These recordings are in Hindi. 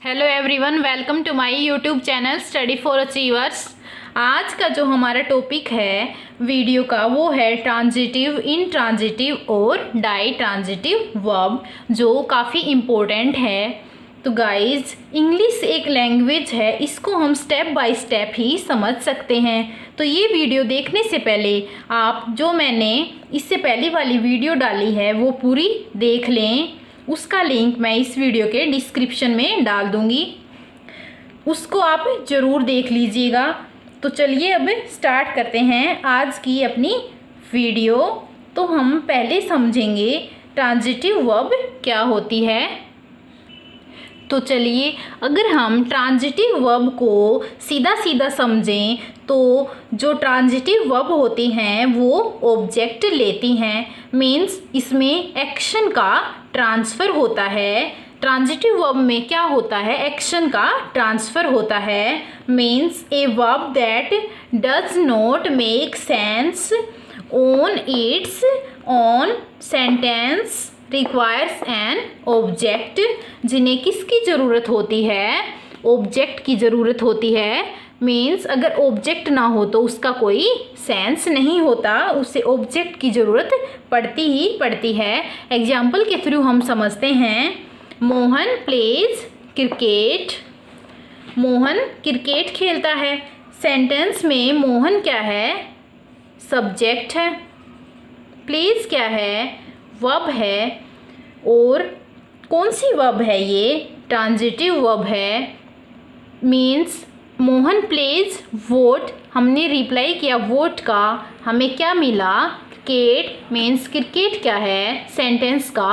Hello everyone, welcome to my YouTube channel study for achievers. आज का जो हमारा टॉपिक है वीडियो का वो है ट्रांजिटिव, इंट्रांजिटिव और डाई ट्रांजिटिव वर्ब, जो काफ़ी इम्पोर्टेंट है। तो गाइज, इंग्लिश एक लैंग्वेज है, इसको हम स्टेप बाय स्टेप ही समझ सकते हैं। तो ये वीडियो देखने से पहले आप जो मैंने इससे पहले वाली वीडियो डाली है वो पूरी देख लें। उसका लिंक मैं इस वीडियो के डिस्क्रिप्शन में डाल दूंगी, उसको आप ज़रूर देख लीजिएगा। तो चलिए अब स्टार्ट करते हैं आज की अपनी वीडियो। तो हम पहले समझेंगे ट्रांजिटिव वर्ब क्या होती है। तो चलिए, अगर हम ट्रांजिटिव वर्ब को सीधा सीधा समझें तो जो ट्रांजिटिव वर्ब होती हैं वो ऑब्जेक्ट लेती हैं, मीन्स इसमें एक्शन का ट्रांसफ़र होता है। ट्रांजिटिव वर्ब में क्या होता है, एक्शन का ट्रांसफ़र होता है। Means a verb that does not make sense on it's on sentence requires an object. जिन्हें किसकी ज़रूरत होती है, ऑब्जेक्ट की ज़रूरत होती है। मीन्स अगर ऑब्जेक्ट ना हो तो उसका कोई सेंस नहीं होता, उसे ऑब्जेक्ट की ज़रूरत पड़ती ही पड़ती है। एग्जाम्पल के थ्रू हम समझते हैं। Mohan pledge cricket. Mohan cricket खेलता है। सेंटेंस में मोहन क्या है, सब्जेक्ट है। प्लेज क्या है, वर्ब है। और कौन सी वर्ब है ये, ट्रांजिटिव वर्ब है। मीन्स मोहन प्लेज वोट, हमने रिप्लाई किया वोट का, हमें क्या मिला, क्रिकेट। मीन्स क्रिकेट क्या है, सेंटेंस का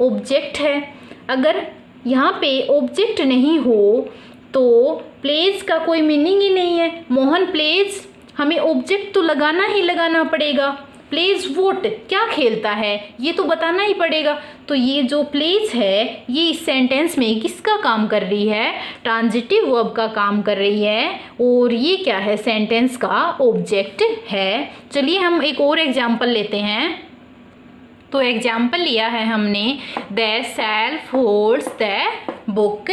ऑब्जेक्ट है। अगर यहाँ पे ऑब्जेक्ट नहीं हो तो प्लेज का कोई मीनिंग ही नहीं है। मोहन प्लेज, हमें ऑब्जेक्ट तो लगाना ही लगाना पड़ेगा। प्लेज वोट, क्या खेलता है ये तो बताना ही पड़ेगा। तो ये जो प्लेज है ये इस सेंटेंस में किसका काम कर रही है, ट्रांजिटिव वर्ब का काम कर रही है। और ये क्या है, सेंटेंस का ऑब्जेक्ट है। चलिए हम एक और एग्जाम्पल लेते हैं। तो एग्जाम्पल लिया है हमने, the self holds the book.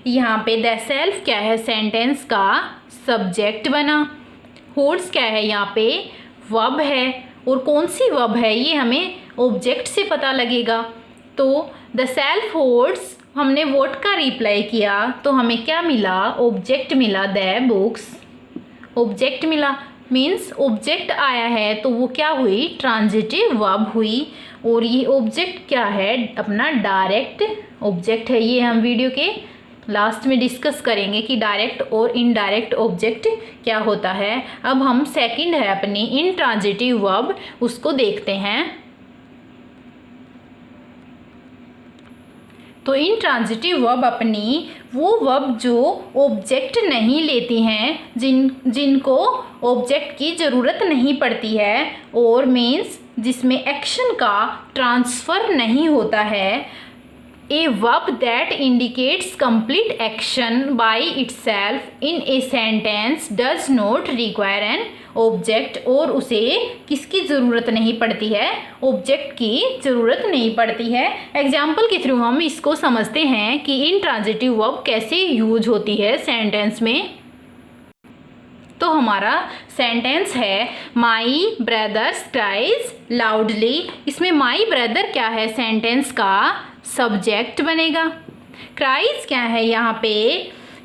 यहाँ पे द सेल्फ क्या है, सेंटेंस का सब्जेक्ट बना। होल्ड्स क्या है, यहाँ पे वर्ब है। और कौन सी वर्ब है ये हमें ऑब्जेक्ट से पता लगेगा। तो द सेल्फ होल्ड्स, हमने वोट का रिप्लाई किया तो हमें क्या मिला, ऑब्जेक्ट मिला, द बुक्स, ऑब्जेक्ट मिला। मीन्स ऑब्जेक्ट आया है तो वो क्या हुई, ट्रांजिटिव वर्ब हुई। और ये ऑब्जेक्ट क्या है, अपना डायरेक्ट ऑब्जेक्ट है। ये हम वीडियो के लास्ट में डिस्कस करेंगे कि डायरेक्ट और इनडायरेक्ट ऑब्जेक्ट क्या होता है। अब हम सेकंड है अपनी इंट्रांजिटिव वर्ब, उसको देखते हैं। तो इंट्रांजिटिव वर्ब अपनी वो वर्ब जो ऑब्जेक्ट नहीं लेती हैं, जिनको ऑब्जेक्ट की ज़रूरत नहीं पड़ती है। और मीन्स जिसमें एक्शन का ट्रांसफ़र नहीं होता है। A verb that indicates complete action by itself in a sentence does not require an object। और उसे किसकी ज़रूरत नहीं पड़ती है, ऑब्जेक्ट की ज़रूरत नहीं पड़ती है। एग्जाम्पल के थ्रू हम इसको समझते हैं कि इंट्रांजिटिव वर्ब कैसे यूज होती है सेंटेंस में। तो हमारा सेंटेंस है, माई ब्रदर्स क्राइज लाउडली। इसमें माई ब्रदर क्या है, सेंटेंस का सब्जेक्ट बनेगा। क्राइज क्या है, यहाँ पे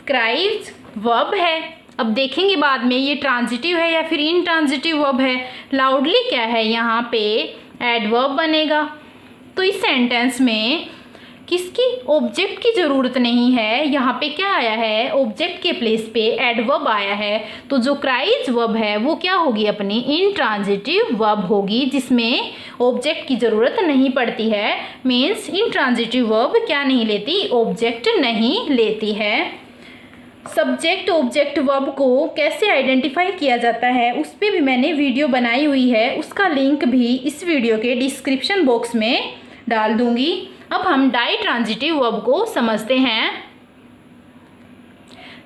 क्राइज वर्ब है। अब देखेंगे बाद में ये ट्रांजिटिव है या फिर इनट्रांजिटिव वर्ब है। लाउडली क्या है, यहाँ पे एडवर्ब बनेगा। तो इस सेंटेंस में किसकी, ऑब्जेक्ट की ज़रूरत नहीं है। यहाँ पे क्या आया है, ऑब्जेक्ट के प्लेस पे एडवर्ब आया है। तो जो क्राइज वर्ब है वो क्या होगी, अपनी इंट्रांजिटिव वर्ब होगी, जिसमें ऑब्जेक्ट की ज़रूरत नहीं पड़ती है। मीन्स इंट्रांजिटिव वर्ब क्या नहीं लेती, ऑब्जेक्ट नहीं लेती है। सब्जेक्ट ऑब्जेक्ट वर्ब को कैसे आइडेंटिफाई किया जाता है उस पर भी मैंने वीडियो बनाई हुई है, उसका लिंक भी इस वीडियो के डिस्क्रिप्शन बॉक्स में डाल दूंगी। अब हम डाई ट्रांजिटिव वर्ब को समझते हैं।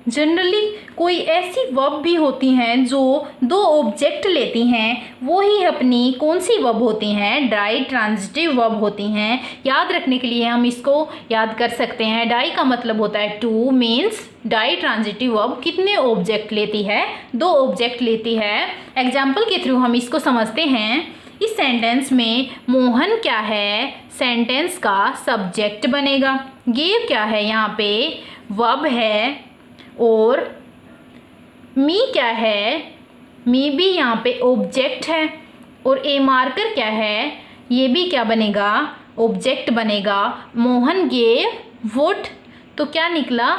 जनरली कोई ऐसी वर्ब भी होती हैं जो दो ऑब्जेक्ट लेती हैं, वो ही अपनी कौन सी वर्ब होती हैं, डाई ट्रांजिटिव वर्ब होती हैं। याद रखने के लिए हम इसको याद कर सकते हैं। डाई का मतलब होता है two, means di transitive verb कितने ऑब्जेक्ट लेती है, दो ऑब्जेक्ट लेती है। एग्जाम्पल के थ्रू हम इसको समझते हैं। इस सेंटेंस में मोहन क्या है, सेंटेंस का सब्जेक्ट बनेगा। गेव क्या है, यहाँ पे वर्ब है। और मी क्या है, मी भी यहाँ पे ऑब्जेक्ट है। और ए मार्कर क्या है, ये भी क्या बनेगा, ऑब्जेक्ट बनेगा। मोहन गेव वुड, तो क्या निकला,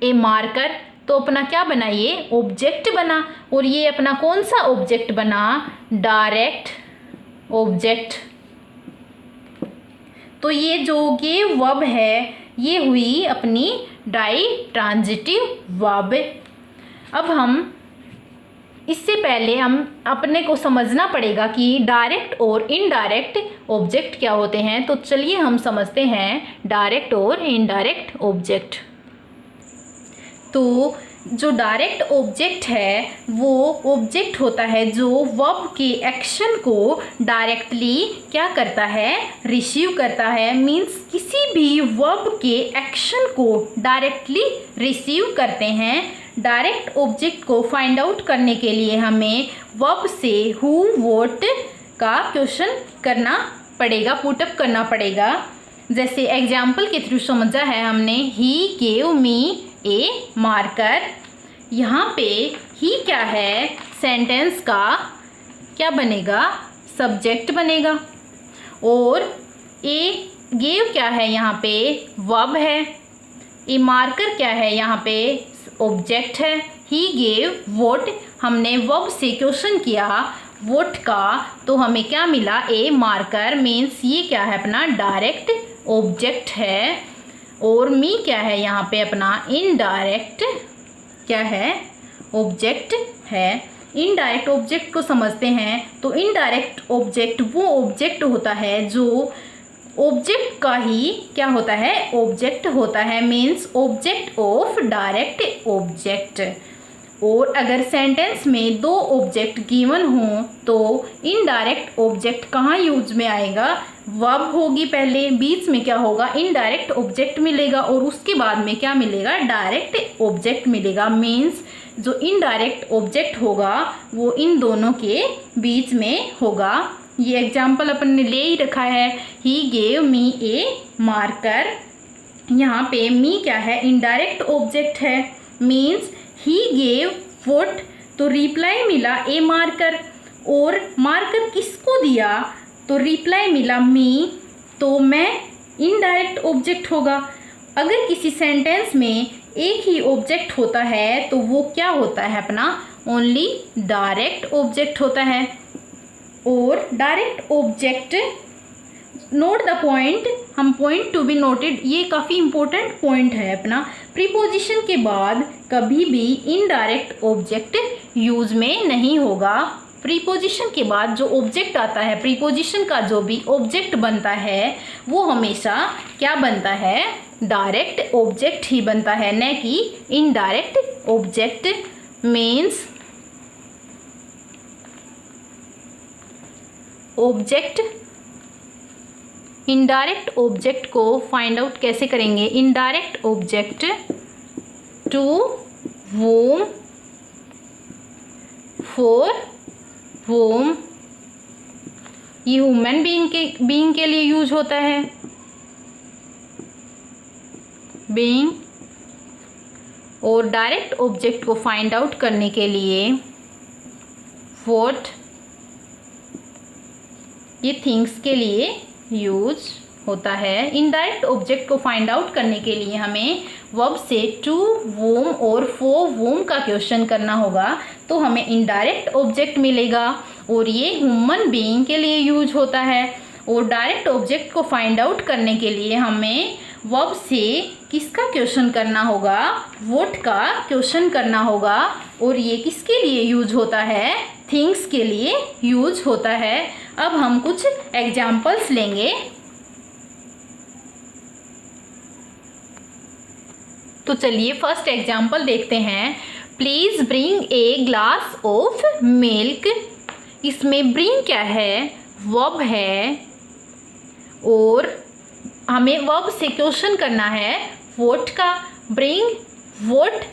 ए मार्कर, तो अपना क्या बना, ये ऑब्जेक्ट बना। और ये अपना कौन सा ऑब्जेक्ट बना, डायरेक्ट ऑब्जेक्ट। तो ये जो गेव वर्ब है ये हुई अपनी डाई ट्रांजिटिव वर्ब। अब हम इससे पहले हम अपने को समझना पड़ेगा कि डायरेक्ट और इनडायरेक्ट ऑब्जेक्ट क्या होते हैं। तो चलिए हम समझते हैं डायरेक्ट और इनडायरेक्ट ऑब्जेक्ट। तो जो डायरेक्ट ऑब्जेक्ट है वो ऑब्जेक्ट होता है जो वर्ब के एक्शन को डायरेक्टली क्या करता है, रिसीव करता है। मीन्स किसी भी वर्ब के एक्शन को डायरेक्टली रिसीव करते हैं। डायरेक्ट ऑब्जेक्ट को फाइंड आउट करने के लिए हमें वर्ब से हु व्हाट का क्वेश्चन करना पड़ेगा, पुटअप करना पड़ेगा। जैसे एग्जाम्पल के थ्रू समझा है हमने, he gave me A marker. यहाँ पे ही क्या है, सेंटेंस का क्या बनेगा, सब्जेक्ट बनेगा। और ए गेव क्या है, यहाँ पे वर्ब है। ए मार्कर क्या है, यहाँ पे ऑब्जेक्ट है। ही गेव वोट, हमने वर्ब से क्वेश्चन किया वोट का, तो हमें क्या मिला, ए मार्कर। मीन्स ये क्या है, अपना डायरेक्ट ऑब्जेक्ट है। और मी क्या है, यहाँ पे अपना इनडायरेक्ट क्या है, ऑब्जेक्ट है। इनडायरेक्ट ऑब्जेक्ट को समझते हैं। तो इनडायरेक्ट ऑब्जेक्ट वो ऑब्जेक्ट होता है जो ऑब्जेक्ट का ही क्या होता है, ऑब्जेक्ट होता है। Means object of direct object. और अगर सेंटेंस में दो ऑब्जेक्ट गिवन हों तो इनडायरेक्ट ऑब्जेक्ट कहाँ यूज में आएगा, वर्ब होगी पहले, बीच में क्या होगा, इनडायरेक्ट ऑब्जेक्ट मिलेगा और उसके बाद में क्या मिलेगा, डायरेक्ट ऑब्जेक्ट मिलेगा। मीन्स जो इनडायरेक्ट ऑब्जेक्ट होगा वो इन दोनों के बीच में होगा। ये एग्जाम्पल अपन ने ले ही रखा है, he gave me A marker. यहाँ पे मी क्या है, इनडायरेक्ट ऑब्जेक्ट है। मीन्स ही गेव वुड, तो रिप्लाई मिला ए मार्कर। और मार्कर किसको दिया, तो रिप्लाई मिला मी, तो मैं इनडायरेक्ट ऑब्जेक्ट होगा। अगर किसी सेंटेंस में एक ही ऑब्जेक्ट होता है तो वो क्या होता है, अपना ओनली डायरेक्ट ऑब्जेक्ट होता है। और direct object, note the point, हम पॉइंट टू बी नोटेड, ये काफ़ी इंपॉर्टेंट पॉइंट है अपना। प्रीपोजिशन के बाद कभी भी इनडायरेक्ट ऑब्जेक्ट यूज में नहीं होगा। प्रीपोजिशन के बाद जो ऑब्जेक्ट आता है, प्रीपोजिशन का जो भी ऑब्जेक्ट बनता है वो हमेशा क्या बनता है, डायरेक्ट ऑब्जेक्ट ही बनता है, न कि indirect object. Means object, indirect object को फाइंड आउट कैसे करेंगे, indirect object to whom, for whom, ये ह्यूमन बीइंग के लिए यूज होता है, बीइंग। और डायरेक्ट ऑब्जेक्ट को फाइंड आउट करने के लिए व्हाट, ये थिंग्स के लिए यूज होता है। इनडायरेक्ट ऑब्जेक्ट को फाइंड आउट करने के लिए हमें वर्ब से टू वोम और फॉर वोम का क्वेश्चन करना होगा, तो हमें इनडायरेक्ट ऑब्जेक्ट मिलेगा। और ये ह्यूमन बीइंग के लिए यूज होता है। और डायरेक्ट ऑब्जेक्ट को फाइंड आउट करने के लिए हमें वर्ब से किसका क्वेश्चन करना होगा, व्हाट का क्वेश्चन करना होगा। और ये किसके लिए यूज होता है, थिंग्स के लिए यूज होता है। अब हम कुछ एग्जाम्पल्स लेंगे। तो चलिए फर्स्ट एग्जाम्पल देखते हैं। Please bring a glass of milk. इसमें ब्रिंग क्या है, वर्ब है, और हमें वर्ब से क्वेश्चन करना है व्हाट का। ब्रिंग व्हाट,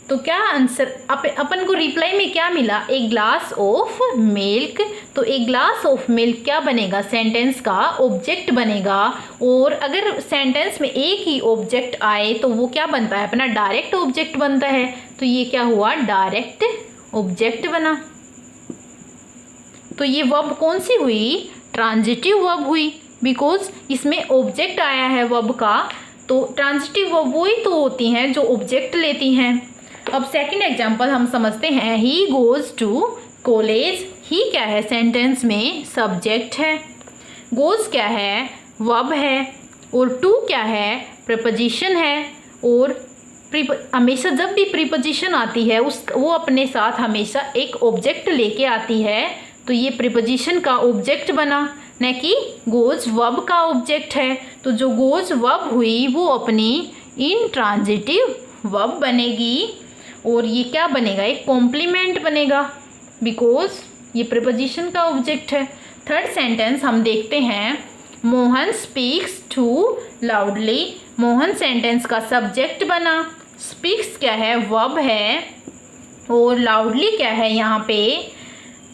तो क्या आंसर अपन को रिप्लाई में क्या मिला, ए ग्लास ऑफ मिल्क। तो ए ग्लास ऑफ मिल्क क्या बनेगा, सेंटेंस का ऑब्जेक्ट बनेगा। और अगर सेंटेंस में एक ही ऑब्जेक्ट आए तो वो क्या बनता है, अपना डायरेक्ट ऑब्जेक्ट बनता है। तो ये क्या हुआ, डायरेक्ट ऑब्जेक्ट बना। तो ये वर्ब कौन सी हुई, ट्रांजिटिव वर्ब हुई, बिकॉज इसमें ऑब्जेक्ट आया है वर्ब का। तो ट्रांजिटिव वर्ब वही तो होती हैं जो ऑब्जेक्ट लेती हैं। अब सेकंड एग्जांपल हम समझते हैं। He goes to college. He क्या है, सेंटेंस में सब्जेक्ट है। गोज़ क्या है, वर्ब है, और टू क्या है, प्रीपोजिशन है। और हमेशा जब भी प्रीपोजिशन आती है वो अपने साथ हमेशा एक ऑब्जेक्ट लेके आती है। तो ये प्रीपोजिशन का ऑब्जेक्ट बना, न कि गोज़ वर्ब का ऑब्जेक्ट है। तो जो गोज़ वर्ब हुई वो अपनी इंट्रांजिटिव वर्ब बनेगी। और ये क्या बनेगा, एक कॉम्प्लीमेंट बनेगा, बिकॉज ये प्रीपोजिशन का ऑब्जेक्ट है। थर्ड सेंटेंस हम देखते हैं। Mohan speaks too loudly. Mohan sentence का सब्जेक्ट बना। स्पीक्स क्या है, वर्ब है, और लाउडली क्या है, यहाँ पे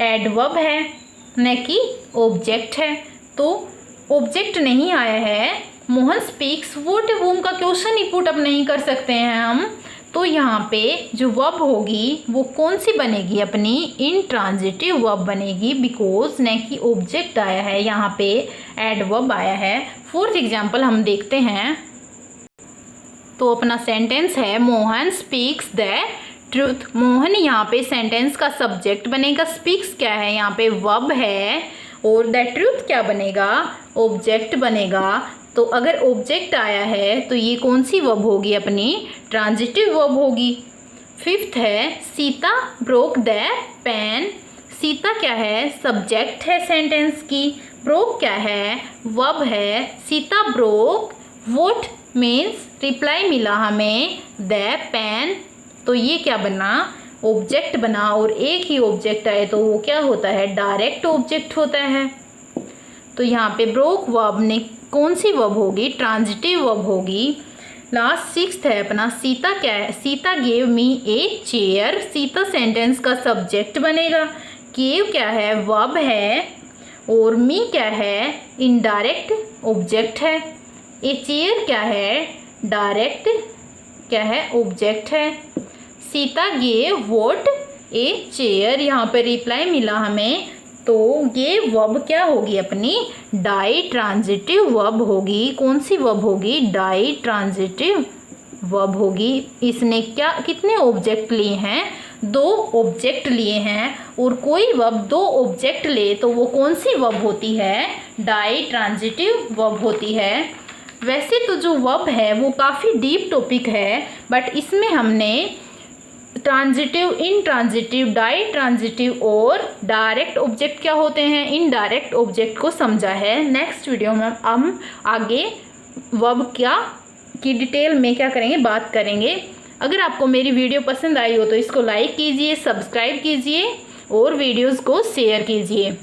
एडवर्ब है, न कि ऑब्जेक्ट है। तो ऑब्जेक्ट नहीं आया है। मोहन स्पीक्स, वो उनका क्वेश्चन ही पुट अप नहीं कर सकते हैं हम। तो यहाँ पे जो वर्ब होगी वो कौन सी बनेगी, अपनी इंट्रांजिटिव वर्ब बनेगी, बिकॉज न कि ऑब्जेक्ट आया है, यहाँ पे एडवर्ब आया है। फोर्थ एग्जांपल हम देखते हैं। तो अपना सेंटेंस है Mohan speaks the truth. Mohan यहाँ पे सेंटेंस का सब्जेक्ट बनेगा। स्पीक्स क्या है, यहाँ पे वर्ब है, और द ट्रूथ क्या बनेगा, ऑब्जेक्ट बनेगा। तो अगर ऑब्जेक्ट आया है तो ये कौन सी वर्ब होगी, अपनी ट्रांजिटिव वर्ब होगी। फिफ्थ है Sita broke the pen. Sita क्या है, सब्जेक्ट है सेंटेंस की। ब्रोक क्या है, वर्ब है। Sita broke what means reply मिला हमें द पेन। तो ये क्या बना, ऑब्जेक्ट बना। और एक ही ऑब्जेक्ट आए तो वो क्या होता है, डायरेक्ट ऑब्जेक्ट होता है। तो यहाँ पे ब्रोक वर्ब ने कौन सी वर्ब होगी, ट्रांजिटिव वर्ब होगी। लास्ट सिक्स्थ है अपना। सीता क्या है, Sita gave me a chair. Sita sentence का सब्जेक्ट बनेगा। गेव क्या है, वर्ब है, और मी क्या है, इनडायरेक्ट ऑब्जेक्ट है। ए चेयर क्या है, डायरेक्ट क्या है, ऑब्जेक्ट है। Sita gave what a chair, यहाँ पे रिप्लाई मिला हमें। तो ये वर्ब क्या होगी, अपनी डाई ट्रांजिटिव वर्ब होगी। कौन सी वर्ब होगी, डाई ट्रांजिटिव वर्ब होगी। इसने क्या कितने ऑब्जेक्ट लिए हैं, दो ऑब्जेक्ट लिए हैं। और कोई वर्ब दो ऑब्जेक्ट ले तो वो कौन सी वर्ब होती है, डाई ट्रांजिटिव वर्ब होती है। वैसे तो जो वर्ब है वो काफ़ी डीप टॉपिक है, बट इसमें हमने ट्रांजिटिव, इनट्रांजिटिव, डाई ट्रांजिटिव और डायरेक्ट ऑब्जेक्ट क्या होते हैं, इनडायरेक्ट ऑब्जेक्ट को समझा है। नेक्स्ट वीडियो में हम आगे वर्ब क्या की डिटेल में क्या करेंगे, बात करेंगे। अगर आपको मेरी वीडियो पसंद आई हो तो इसको लाइक कीजिए, सब्सक्राइब कीजिए और वीडियोस को शेयर कीजिए।